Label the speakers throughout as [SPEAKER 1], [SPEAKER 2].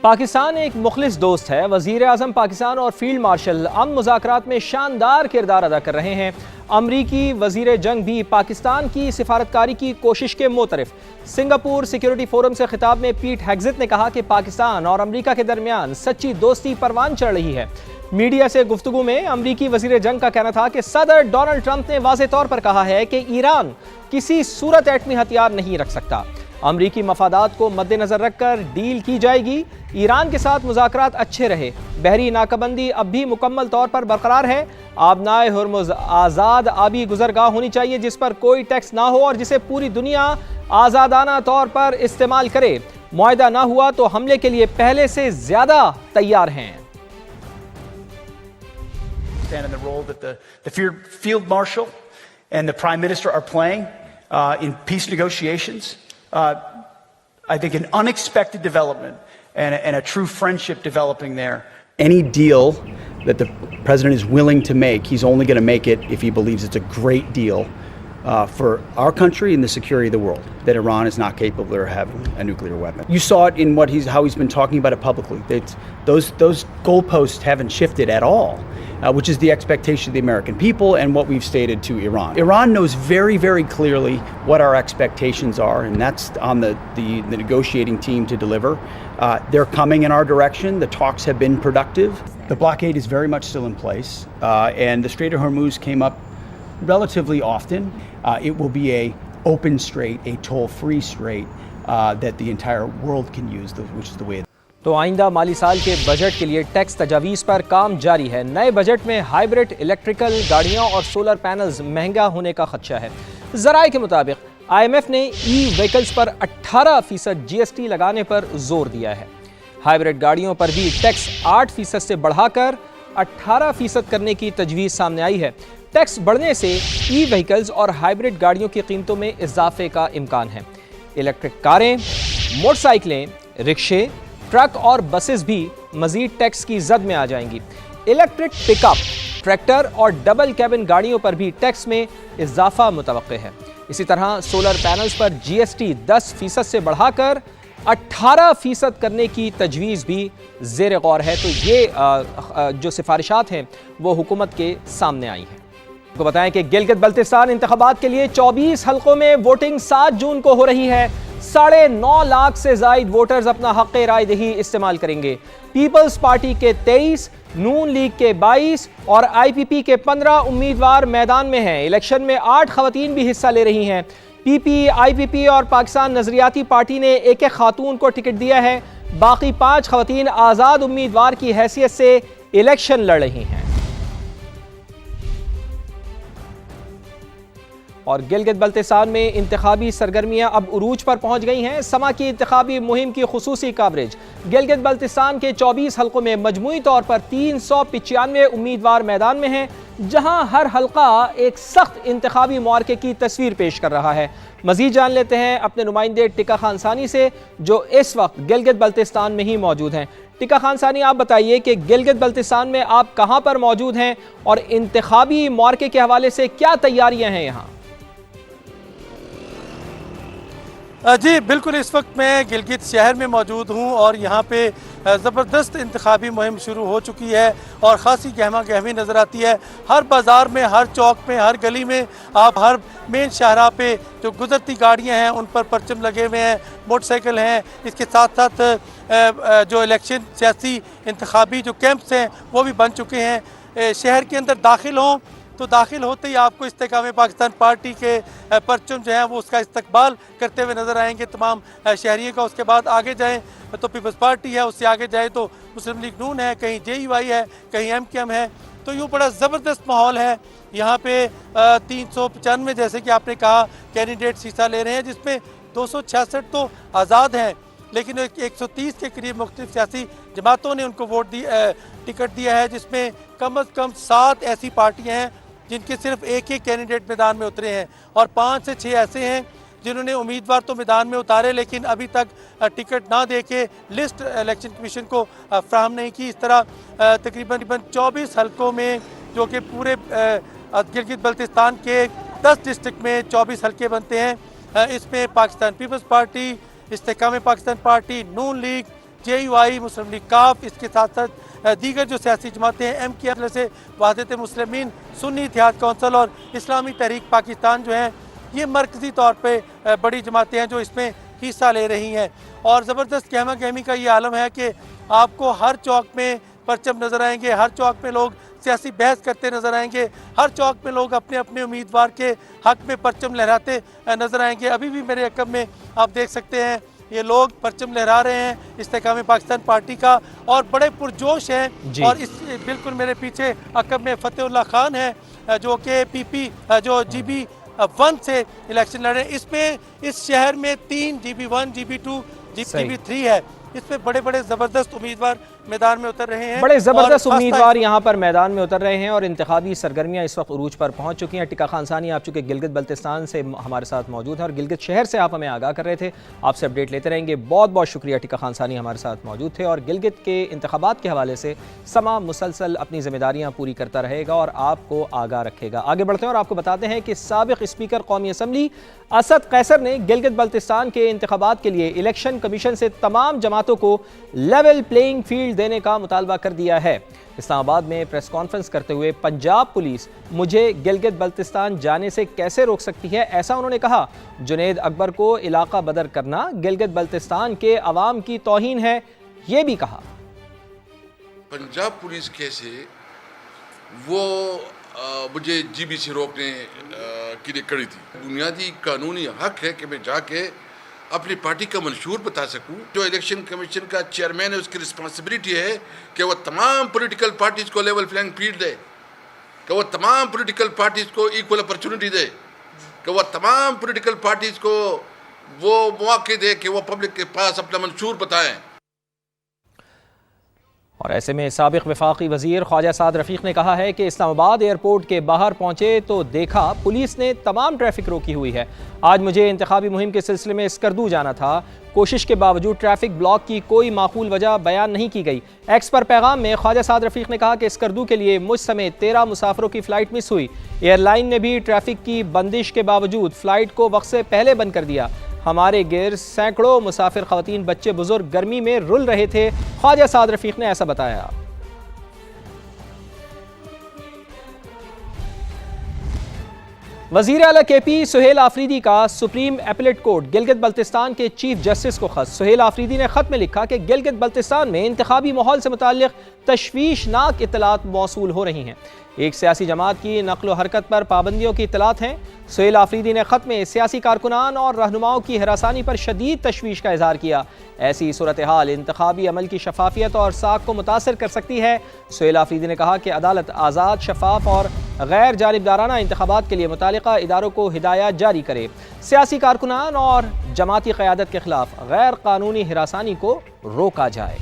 [SPEAKER 1] پاکستان ایک مخلص دوست ہے۔ وزیر اعظم پاکستان اور فیلڈ مارشل امن مذاکرات میں شاندار کردار ادا کر رہے ہیں۔ امریکی وزیر جنگ بھی پاکستان کی سفارتکاری کی کوشش کے معترف۔ سنگاپور سیکیورٹی فورم سے خطاب میں پیٹ ہیگزت نے کہا کہ پاکستان اور امریکہ کے درمیان سچی دوستی پروان چڑھ رہی ہے۔ میڈیا سے گفتگو میں امریکی وزیر جنگ کا کہنا تھا کہ صدر ڈونلڈ ٹرمپ نے واضح طور پر کہا ہے کہ ایران کسی صورت ایٹمی ہتھیار نہیں رکھ سکتا۔ امریکی مفادات کو مد نظر رکھ کر ڈیل کی جائے گی۔ ایران کے ساتھ مذاکرات اچھے رہے۔ بحری ناکہ بندی اب بھی مکمل طور پر برقرار ہے۔ آبنائے ہرمز آزاد آبی گزرگاہ ہونی چاہیے جس پر کوئی ٹیکس نہ ہو اور جسے پوری دنیا آزادانہ طور پر استعمال کرے۔ معاہدہ نہ ہوا تو حملے کے لیے پہلے سے زیادہ تیار ہیں۔
[SPEAKER 2] And the role that the field marshal and the prime minister are playing in peace negotiations. I think an unexpected development and a true friendship developing there. Any deal that the president is willing to make, he's only going to make it if he believes it's a great deal for our country and the security of the world, that Iran is not capable of having a nuclear weapon. You saw it in how he's been talking about it publicly. Those goalposts haven't shifted at all. Which is the expectation of the American people and what we've stated to Iran. Iran knows very, very clearly what our expectations are, and that's on the negotiating team to deliver. They're coming in our direction. The talks have been productive. The blockade is very much still in place, and the Strait of Hormuz came up relatively often. It will be a open strait, a toll-free strait that the entire world can use, which is the way.
[SPEAKER 1] تو آئندہ مالی سال کے budget کے لیے tax تجاویز پر کام جاری ہے۔ نئے بجٹ میں ہائیبرڈ الیکٹریکل گاڑیوں اور سولر پینلز مہنگا ہونے کا خدشہ ہے۔ ذرائع کے مطابق آئی ایم ایف نے ای وہیکلز پر 18% جی ایس ٹی لگانے پر زور دیا ہے۔ ہائیبرڈ گاڑیوں پر بھی ٹیکس 8% سے بڑھا کر 18% کرنے کی تجویز سامنے آئی ہے۔ ٹیکس بڑھنے سے ای وہیکلز اور ہائیبرڈ گاڑیوں کی قیمتوں میں اضافے کا امکان ہے۔ الیکٹرک کاریں، موٹر سائیکلیں، رکشے، ٹرک اور بسز بھی مزید ٹیکس کی زد میں آ جائیں گی۔ الیکٹرک پک اپ، ٹریکٹر اور ڈبل کیبن گاڑیوں پر بھی ٹیکس میں اضافہ متوقع ہے۔ اسی طرح سولر پینلز پر جی ایس ٹی 10% سے بڑھا کر 18% کرنے کی تجویز بھی زیر غور ہے۔ تو یہ جو سفارشات ہیں وہ حکومت کے سامنے آئی ہیں۔ آپ کو بتائیں کہ گلگت بلتستان انتخابات کے لیے 24 حلقوں میں ووٹنگ 7 جون کو ہو رہی ہے۔ 9.5 لاکھ سے زائد ووٹرز اپنا حق رائے دہی استعمال کریں گے۔ پیپلز پارٹی کے 23، نون لیگ کے 22 اور آئی پی پی کے 15 امیدوار میدان میں ہیں۔ الیکشن میں 8 خواتین بھی حصہ لے رہی ہیں۔ پی پی، آئی پی پی اور پاکستان نظریاتی پارٹی نے ایک خاتون کو ٹکٹ دیا ہے۔ باقی 5 خواتین آزاد امیدوار کی حیثیت سے الیکشن لڑ رہی ہیں۔ اور گلگت بلتستان میں انتخابی سرگرمیاں اب عروج پر پہنچ گئی ہیں۔ سما کی انتخابی مہم کی خصوصی کوریج۔ گلگت بلتستان کے 24 حلقوں میں مجموعی طور پر 395 امیدوار میدان میں ہیں، جہاں ہر حلقہ ایک سخت انتخابی معرکے کی تصویر پیش کر رہا ہے۔ مزید جان لیتے ہیں اپنے نمائندے ٹکا خان ثانی سے، جو اس وقت گلگت بلتستان میں ہی موجود ہیں۔ ٹکا خان ثانی، آپ بتائیے کہ گلگت بلتستان میں آپ کہاں پر موجود ہیں اور انتخابی معرکے کے حوالے سے کیا تیاریاں ہیں یہاں؟
[SPEAKER 3] جی بالکل، اس وقت میں گلگت شہر میں موجود ہوں اور یہاں پہ زبردست انتخابی مہم شروع ہو چکی ہے اور خاصی گہما گہمی نظر آتی ہے۔ ہر بازار میں، ہر چوک میں، ہر گلی میں، آپ ہر مین شاہراہ پہ جو گزرتی گاڑیاں ہیں ان پر پرچم لگے ہوئے ہیں، موٹر سائیکل ہیں۔ اس کے ساتھ ساتھ جو الیکشن سیاسی انتخابی جو کیمپس ہیں وہ بھی بن چکے ہیں۔ شہر کے اندر داخل ہوں تو داخل ہوتے ہی آپ کو استحکام پاکستان پارٹی کے پرچم جو ہیں وہ اس کا استقبال کرتے ہوئے نظر آئیں گے تمام شہریوں کا۔ اس کے بعد آگے جائیں تو پیپلز پارٹی ہے، اس سے آگے جائیں تو مسلم لیگ نون ہے، کہیں جے یو آئی ہے، کہیں ایم کیو ایم ہے۔ تو یہ بڑا زبردست ماحول ہے یہاں پہ۔ 395 جیسے کہ آپ نے کہا کینڈیڈیٹس حصہ لے رہے ہیں، جس میں 266 تو آزاد ہیں، لیکن 130 کے قریب مختلف سیاسی جماعتوں نے ان کو ٹکٹ دیا ہے، جس میں کم از کم 7 ایسی پارٹیاں ہیں جن کے صرف ایک کینڈیڈیٹ میدان میں اترے ہیں، اور 5 سے 6 ایسے ہیں جنہوں نے امیدوار تو میدان میں اتارے لیکن ابھی تک ٹکٹ نہ دے کے لسٹ الیکشن کمیشن کو فراہم نہیں کی۔ اس طرح تقریباً 24 حلقوں میں، جو کہ پورے گلگت بلتستان کے 10 ڈسٹرکٹ میں 24 حلقے بنتے ہیں، اس میں پاکستان پیپلز پارٹی، استحکام پاکستان پارٹی، نون لیگ، JUI, मुस्लिम लीग काफ, इसके साथ साथ दीगर जो सियासी जमातें हैं, MKR से वहदत मुस्लिमीन, सुन्नी इत्तेहाद कौंसिल और इस्लामी तहरीक पाकिस्तान जो हैं, ये मरकज़ी तौर पे बड़ी जमातें हैं जो इसमें हिस्सा ले रही हैं। और ज़बरदस्त गहमा गहमी का ये आलम है कि आपको हर चौक में परचम नज़र आएंगे, हर चौक में लोग सियासी बहस करते नज़र आएंगे, हर चौक में लोग अपने अपने उम्मीदवार के हक में परचम लहराते नज़र आएंगे। अभी भी मेरे अकब में आप देख सकते हैं ये लोग परचम लहरा रहे हैं इस्तेकाम पाकिस्तान पार्टी का और बड़े पुरजोश हैं। और इस बिल्कुल मेरे पीछे अकब में फतेहुल्लाह खान है जो कि PP जो GB1 से इलेक्शन लड़े। इसमें इस शहर में 3 GB1, GB2, GB3 है। इसमें बड़े बड़े ज़बरदस्त उम्मीदवार मैदान में उतर रहे हैं,
[SPEAKER 1] बड़े ज़बरदस्त उम्मीदवार यहाँ पर मैदान में उतर रहे हैं और इंतखाबी सरगर्मियाँ इस वक्त उरूज पर पहुँच चुकी हैं। टिक्का खान सानी आप चूँकि गिलगित बल्तिस्तान से हमारे साथ मौजूद हैं और गिलगित शहर से आप हमें आगाह कर रहे थे, आपसे अपडेट लेते रहेंगे। बहुत बहुत शुक्रिया, टिक्का खान सानी हमारे साथ मौजूद थे और गिलगित के इंतखाबात के हवाले से समा मुसलसल अपनी ज़िम्मेदारियाँ पूरी करता रहेगा और आपको आगाह रखेगा। आगे बढ़ते हैं और आपको बताते हैं कि साबिक़ स्पीकर कौमी असम्बली असद कैसर ने गिलगित बल्तिस्तान के इंतखाबात के लिए इलेक्शन कमीशन से तमाम जमातों को लेवल प्लेइंग फील्ड देने का मुतालबा कर दिया है। इस्लामाबाद में प्रेस कॉन्फ्रेंस करते हुए पंजाब पुलिस मुझे गिलगित बल्तिस्तान जाने से कैसे रोक सकती है, ऐसा उन्होंने कहा। जुनेद अकबर को इलाका बदर करना गिलगित बल्तिस्तान के अवाम की तौहीन है, ये भी कहा।
[SPEAKER 4] पंजाब पुलिस कैसे वो मुझे GB से रोकने के लिए कड़ी थी। बुनियादी कानूनी हक है कि मैं जाके अपनी पार्टी का मंशूर बता सकूं। जो इलेक्शन कमीशन का चेयरमैन है उसकी रिस्पांसिबिलिटी है कि वो तमाम पॉलिटिकल पार्टीज को लेवल प्लेइंग फील्ड दे, कि वो तमाम पॉलिटिकल पार्टीज को इक्वल अपॉर्चुनिटी दे, कि वो तमाम पॉलिटिकल पार्टीज को वो मौके दे कि वो पब्लिक के पास अपना मंशूर बताएं।
[SPEAKER 1] और ऐसे में साबिक़ वफाकी वज़ीर ख्वाजा साद रफ़ीक ने कहा है कि इस्लामाबाद एयरपोर्ट के बाहर पहुंचे तो देखा पुलिस ने तमाम ट्रैफिक रोकी हुई है। आज मुझे इंतखाबी मुहिम के सिलसिले में स्कर्दू जाना था, कोशिश के बावजूद ट्रैफिक ब्लॉक की कोई माकूल वजह बयान नहीं की गई। एक्स पर पैगाम में ख्वाजा साद रफ़ीक ने कहा कि स्कर्दू के लिए मुझ समेत 13 मुसाफिरों की फ़्लाइट मिस हुई। एयरलाइन ने भी ट्रैफिक की बंदिश के बावजूद फ़्लाइट को वक्त से पहले बंद कर दिया। हमारे गिर सैकड़ों मुसाफिर ख़वातीन बच्चे बुजुर्ग गर्मी में रुल रहे थे। ख्वाजा साद रफ़ीक ने ऐसा बताया। वज़ीर आला KP सुहेल आफरीदी का supreme appellate court Gilgit Baltistan के चीफ जस्टिस को खत। सुहेल आफरीदी ने खत में लिखा कि गिलगित बल्तिस्तान में इंतखाबी माहौल से मुताल्लिक़ तशवीशनाक इत्तलात मौसूल हो रही हैं। एक सियासी जमात की नक्ल हरकत पर पाबंदियों की इत्तलात हैं। सुहेल आफरीदी ने ख़त में सियासी कारकुनान और रहनुमाओं की हरासानी पर शदीद तशवीश का इजहार किया। ऐसी सूरत हाल इंतखाबी अमल की शफाफियत और साख को मुतासर कर सकती है। सुहेल आफरीदी ने कहा कि अदालत आज़ाद, शफाफ और गैर जानिबदाराना इंतखाबात के लिए मुतालिका इदारों को हिदायत जारी करे। सियासी कारकुनान और जमाती क़यादत के खिलाफ गैर कानूनी हिरासानी को रोका जाए।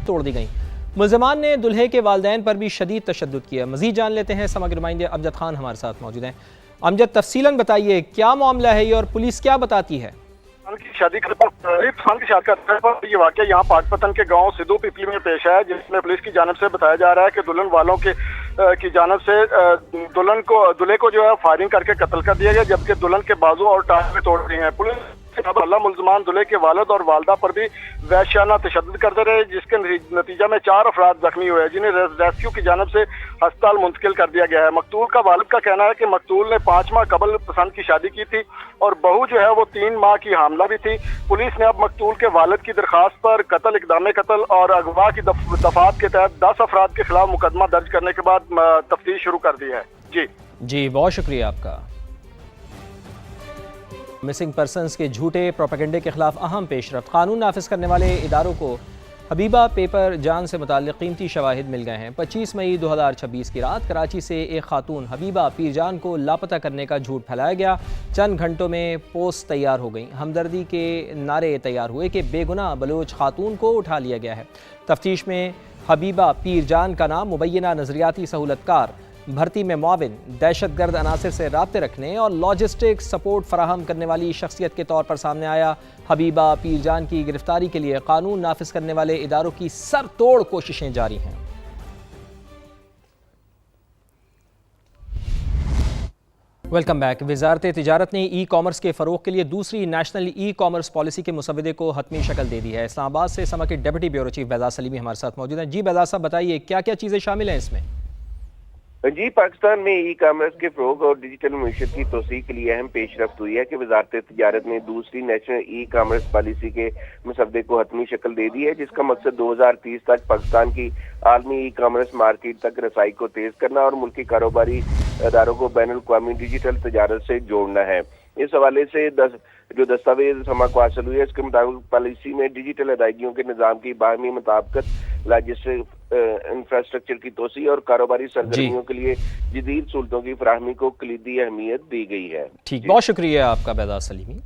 [SPEAKER 1] तोड़ दी गई। मुल्ज़मान ने दुल्हे के वालिदैन पर भी शदीद तशद्दुद किया। मज़ीद जान लेते हैं, समग्र नुमाइंदे अमजद खान हमारे साथ मौजूद हैं। अमजद, तफसीलन बताइए क्या मामला है ये और पुलिस क्या बताती है?
[SPEAKER 5] की शादी का ये वाक़या यहाँ पाटपतन के गांव सिद्धू पिपली में पेश है, जिसमें पुलिस की जानिब से बताया जा रहा है कि दुल्हन वालों की जानिब से दूल्हे को जो है फायरिंग करके कत्ल कर दिया गया, जबकि दुल्हन के बाजू और टांग में तोड़ दिए हैं। पुलिस मुल्ज़मान दुल्हे के वालिद और वालदा पर भी वहशियाना तशद्दुद करते रहे, जिसके नतीजा में 4 अफराद जख्मी हुए, जिन्हें रेस्क्यू की जानिब से अस्पताल मुंतकिल कर दिया गया है। मकतूल का वालिद का कहना है कि मकतूल ने 5 माह कबल पसंद की शादी की थी और बहू जो है वो 3 माह की हामला भी थी। पुलिस ने अब मकतूल के वालिद की दरखास्त पर कत्ल, इक़दाम कत्ल और अगवा की दफात के तहत 10 अफराद के खिलाफ मुकदमा दर्ज करने के बाद तफ्तीश शुरू कर दी है। जी
[SPEAKER 1] बहुत शुक्रिया आपका। मिसिंग पर्सनस के झूठे प्रोपेगेंडे के खिलाफ अहम पेशरफ्त। कानून नाफिज करने वाले इदारों को हबीबा पेपर जान से मुताल्लिक़ कीमती शवाहिद मिल गए हैं। 25 मई 2026 की रात कराची से एक खातून हबीबा पीरजान को लापता करने का झूठ फैलाया गया। चंद घंटों में पोस्ट तैयार हो गई। हमदर्दी के नारे तैयार हुए कि बेगुनाह बलोच खातून को उठा लिया गया है। तफ्तीश में हबीबा पीरजान का नाम मुबैना नज़रियाती सहूलतकार, भर्ती में मुआविन, दहशतगर्द अनासर से राब्ते रखने और लॉजिस्टिक सपोर्ट फराहम करने वाली शख्सियत के तौर पर सामने आया। हबीबा पीरजान की गिरफ्तारी के लिए कानून नाफिज करने वाले इदारों की सरतोड़ कोशिशें जारी हैं। Welcome back. वजारत तिजारत ने ई कॉमर्स के फ़रोग के लिए दूसरी नेशनल ई कॉमर्स पॉलिसी के मुसवदे को हतमी शक्ल दे दी है। इस्लामाबाद से समा के डिप्टी ब्यूरो चीफ बेदाद सलीमी हमारे साथ मौजूद हैं। जी बेदाद साहब, बताइए क्या क्या चीज़ें शामिल हैं इसमें?
[SPEAKER 6] जी, पाकिस्तान में ई कॉमर्स के फ़रोग और डिजिटल मईशत की तोसी के लिए अहम पेशरफ्त हुई है कि वजारत तिजारत ने दूसरी नेशनल ई कॉमर्स पॉलिसी के मसवदे को हतमी शक्ल दे दी है, जिसका मकसद 2030 तक पाकिस्तान की आलमी ई कॉमर्स मार्केट तक रसाई को तेज करना और मुल्की कारोबारी अदारों को बैनुल अक़वामी डिजिटल तिजारत से जोड़ना है। इस हवाले से जो दस्तावेज समा को हासिल हुई है, इसके मुताबिक पॉलिसी में डिजिटल अदायगियों के निज़ाम की बाहमी मुताबिकत, लॉजिस्टिक इंफ्रास्ट्रक्चर की तोसी और कारोबारी सरगर्मियों के लिए जदीद सहूलतों की फराहमी को कलीदी अहमियत दी गई है।
[SPEAKER 1] ठीक, बहुत शुक्रिया आपका बेदाद सलीमी।